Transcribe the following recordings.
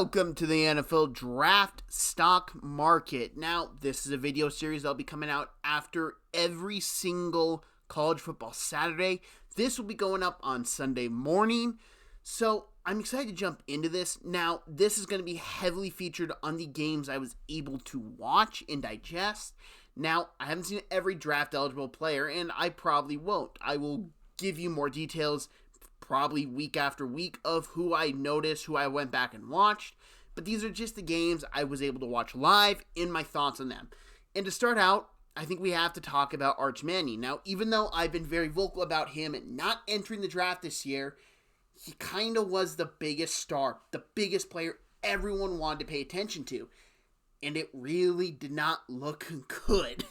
Welcome to the NFL Draft Stock Market. Now, this is a video series that'll be coming out after every single college football Saturday. This will be going up on Sunday morning. So, I'm excited to jump into this. Now, this is going to be heavily featured on the games I was able to watch and digest. Now, I haven't seen every draft eligible player, and I probably won't. I will give you more details probably week after week of who I noticed, who I went back and watched. But these are just the games I was able to watch live and my thoughts on them. And to start out, I think we have to talk about Arch Manning. Now, even though I've been very vocal about him not entering the draft this year, he kind of was the biggest star, the biggest player everyone wanted to pay attention to. And it really did not look good.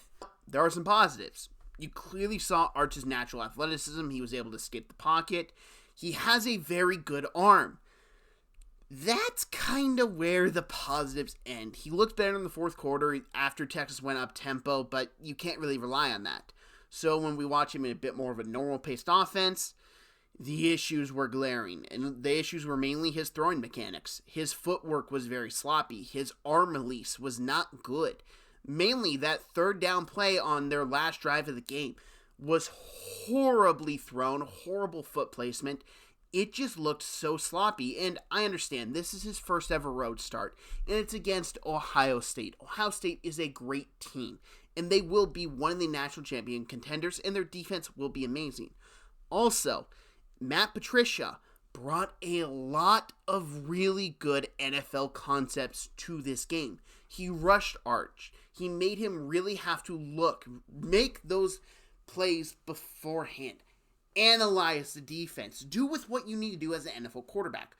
There are some positives. You clearly saw Arch's natural athleticism. He was able to escape the pocket. He has a very good arm. That's kind of where the positives end. He looked better in the fourth quarter after Texas went up tempo, but you can't really rely on that. So when we watch him in a bit more of a normal-paced offense, the issues were glaring. And the issues were mainly his throwing mechanics. His footwork was very sloppy. His arm release was not good. Mainly that third down play on their last drive of the game was horribly thrown, horrible foot placement. It just looked so sloppy, and I understand this is his first ever road start, and it's against Ohio State. Ohio State is a great team, and they will be one of the national champion contenders, and their defense will be amazing. Also, Matt Patricia brought a lot of really good NFL concepts to this game. He rushed Arch. He made him really have to make those plays beforehand. Analyze the defense. Do with what you need to do as an NFL quarterback.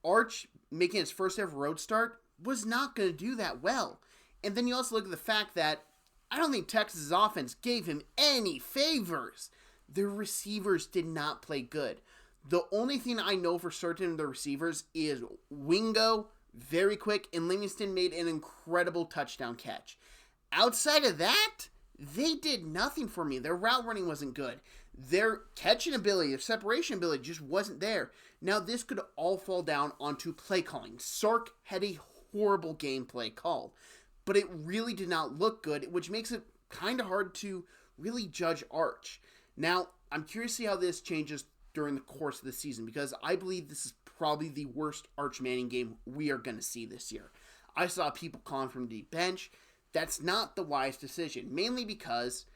Arch, making his first ever road start, was not going to do that well. And then you also look at the fact that I don't think Texas' offense gave him any favors. Their receivers did not play good. The only thing I know for certain of the receivers is Wingo, very quick, and Livingston made an incredible touchdown catch. Outside of that, they did nothing for me. Their route running wasn't good. Their catching ability, their separation ability just wasn't there. Now, this could all fall down onto play calling. Sark had a horrible gameplay call, but it really did not look good, which makes it kind of hard to really judge Arch. Now, I'm curious to see how this changes during the course of the season, because I believe this is probably the worst Arch Manning game we are going to see this year. I saw people calling from the bench. That's not the wise decision, mainly because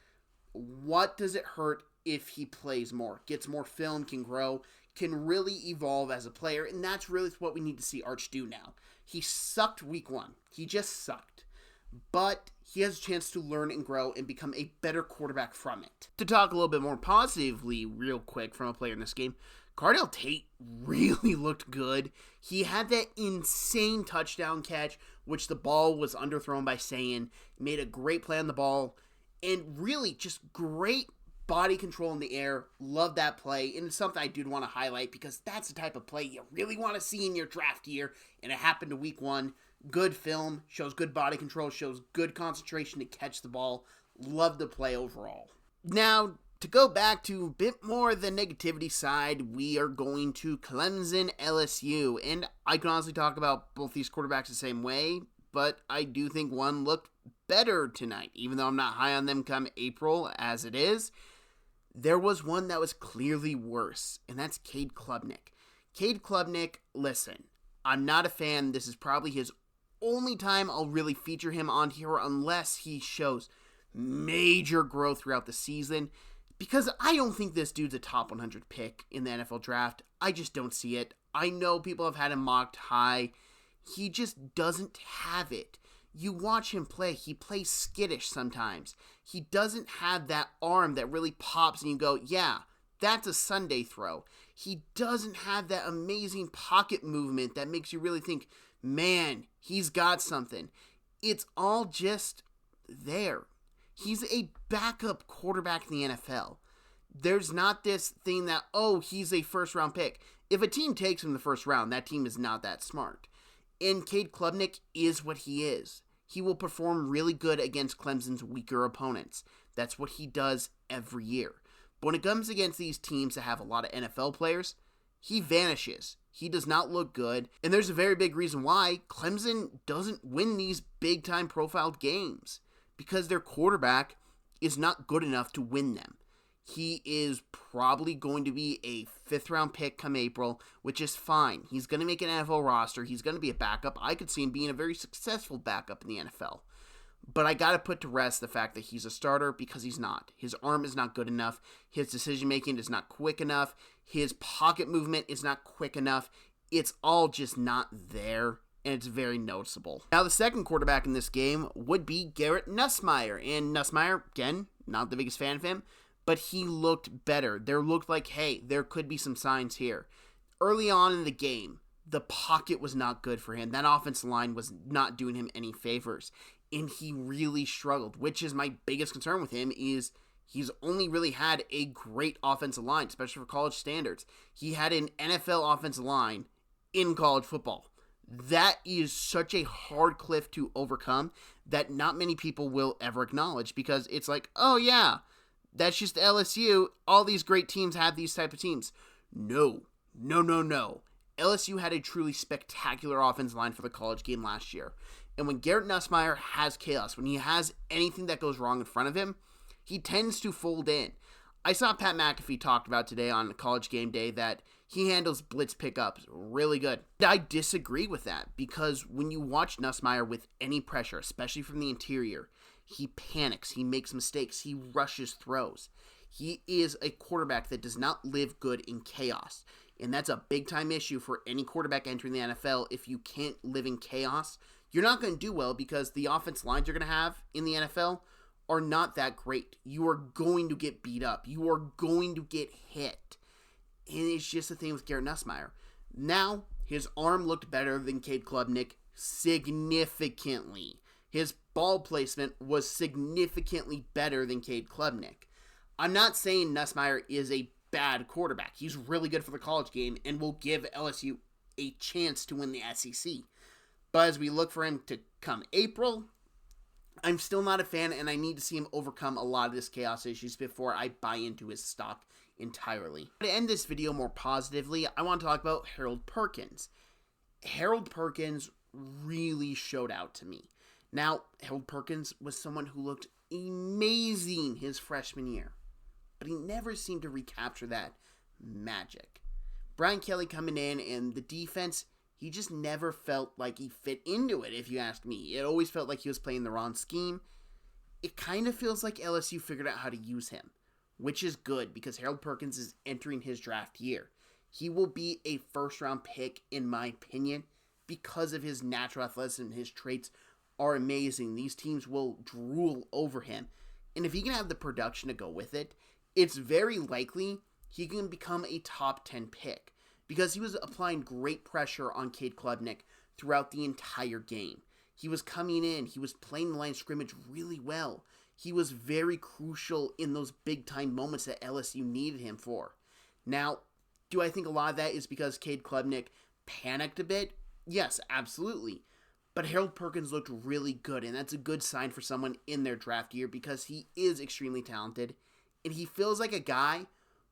what does it hurt if he plays more, gets more film, can grow, can really evolve as a player, and that's really what we need to see Arch do now. He sucked week one. He just sucked. But he has a chance to learn and grow and become a better quarterback from it. To talk a little bit more positively real quick from a player in this game, Cardell Tate really looked good. He had that insane touchdown catch, which the ball was underthrown by Sayin, made a great play on the ball, and really just great body control in the air. Love that play, and it's something I do want to highlight because that's the type of play you really want to see in your draft year, and it happened to week one. Good film, shows good body control, shows good concentration to catch the ball. Love the play overall. Now, to go back to a bit more the negativity side, we are going to Clemson LSU. And I can honestly talk about both these quarterbacks the same way, but I do think one looked better tonight, even though I'm not high on them come April as it is. There was one that was clearly worse, and that's Cade Klubnik. Cade Klubnik, listen, I'm not a fan. This is probably his only time I'll really feature him on here unless he shows major growth throughout the season, because I don't think this dude's a top 100 pick in the NFL draft. I just don't see it. I know people have had him mocked high. He just doesn't have it. You watch him play, he plays skittish sometimes. He doesn't have that arm that really pops and you go, yeah, that's a Sunday throw. He doesn't have that amazing pocket movement that makes you really think, man, he's got something. It's all just there. He's a backup quarterback in the NFL. There's not this thing that, oh, he's a first-round pick. If a team takes him in the first round, that team is not that smart. And Cade Klubnik is what he is. He will perform really good against Clemson's weaker opponents. That's what he does every year. But when it comes against these teams that have a lot of NFL players, he vanishes. He does not look good, and there's a very big reason why Clemson doesn't win these big-time profiled games, because their quarterback is not good enough to win them. He is probably going to be a 5th-round pick come April, which is fine. He's going to make an NFL roster. He's going to be a backup. I could see him being a very successful backup in the NFL. But I got to put to rest the fact that he's a starter, because he's not. His arm is not good enough. His decision-making is not quick enough. His pocket movement is not quick enough. It's all just not there, and it's very noticeable. Now, the second quarterback in this game would be Garrett Nussmeier. And Nussmeier, again, not the biggest fan of him, but he looked better. There looked like, hey, there could be some signs here. Early on in the game, the pocket was not good for him. That offensive line was not doing him any favors. And he really struggled, which is my biggest concern with him, is he's only really had a great offensive line, especially for college standards. He had an NFL offensive line in college football. That is such a hard cliff to overcome that not many people will ever acknowledge, because it's like, oh yeah, that's just LSU. All these great teams have these type of teams. No. LSU had a truly spectacular offensive line for the college game last year. And when Garrett Nussmeier has chaos, when he has anything that goes wrong in front of him, he tends to fold in. I saw Pat McAfee talked about today on College Game Day that he handles blitz pickups really good. I disagree with that, because when you watch Nussmeier with any pressure, especially from the interior, he panics, he makes mistakes, he rushes throws. He is a quarterback that does not live good in chaos. And that's a big-time issue for any quarterback entering the NFL. If you can't live in chaos, you're not going to do well, because the offense lines you're going to have in the NFL are not that great. You are going to get beat up. You are going to get hit. And it's just the thing with Garrett Nussmeier. Now, his arm looked better than Cade Klubnik significantly. His ball placement was significantly better than Cade Klubnik. I'm not saying Nussmeier is a bad quarterback. He's really good for the college game and will give LSU a chance to win the SEC. But as we look for him to come April, I'm still not a fan, and I need to see him overcome a lot of this chaos issues before I buy into his stock entirely. To end this video more positively, I want to talk about Harold Perkins. Harold Perkins really showed out to me. Now, Harold Perkins was someone who looked amazing his freshman year, but he never seemed to recapture that magic. Brian Kelly coming in, and the defense, he just never felt like he fit into it, if you ask me. It always felt like he was playing the wrong scheme. It kind of feels like LSU figured out how to use him, which is good, because Harold Perkins is entering his draft year. He will be a first-round pick, in my opinion, because of his natural athleticism. His traits are amazing. These teams will drool over him. And if he can have the production to go with it, it's very likely he can become a top 10 pick, because he was applying great pressure on Cade Klubnik throughout the entire game. He was coming in. He was playing the line of scrimmage really well. He was very crucial in those big-time moments that LSU needed him for. Now, do I think a lot of that is because Cade Klubnik panicked a bit? Yes, absolutely. But Harold Perkins looked really good, and that's a good sign for someone in their draft year, because he is extremely talented, and he feels like a guy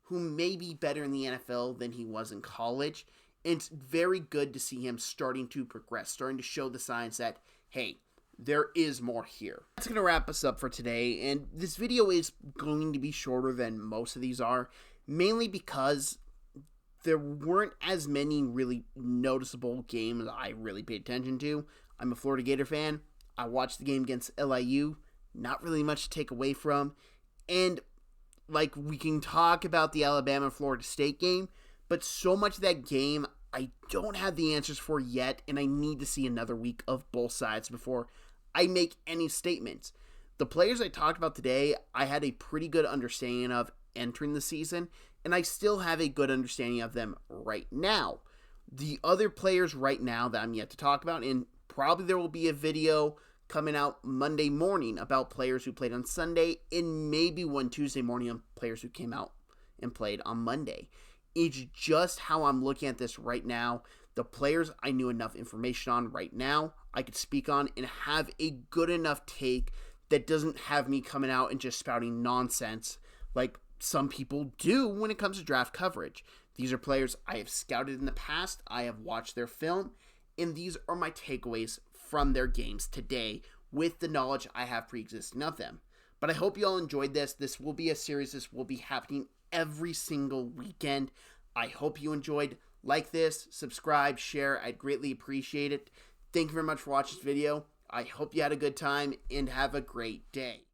who may be better in the NFL than he was in college. And it's very good to see him starting to progress, starting to show the signs that, hey, there is more here. That's going to wrap us up for today, and this video is going to be shorter than most of these are, mainly because there weren't as many really noticeable games I really paid attention to. I'm a Florida Gator fan. I watched the game against LIU. Not really much to take away from. And like, we can talk about the Alabama-Florida State game, but so much of that game I don't have the answers for yet, and I need to see another week of both sides before I make any statements. The players I talked about today, I had a pretty good understanding of entering the season, and I still have a good understanding of them right now. The other players right now that I'm yet to talk about, and probably there will be a video coming out Monday morning about players who played on Sunday, and maybe one Tuesday morning on players who came out and played on Monday. It's just how I'm looking at this right now. The players I knew enough information on right now, I could speak on and have a good enough take that doesn't have me coming out and just spouting nonsense like some people do when it comes to draft coverage. These are players I have scouted in the past, I have watched their film, and these are my takeaways from their games today with the knowledge I have pre-existing of them. But I hope you all enjoyed this. This will be a series. This will be happening every single weekend. I hope you enjoyed. Like this, subscribe, share. I'd greatly appreciate it. Thank you very much for watching this video. I hope you had a good time and have a great day.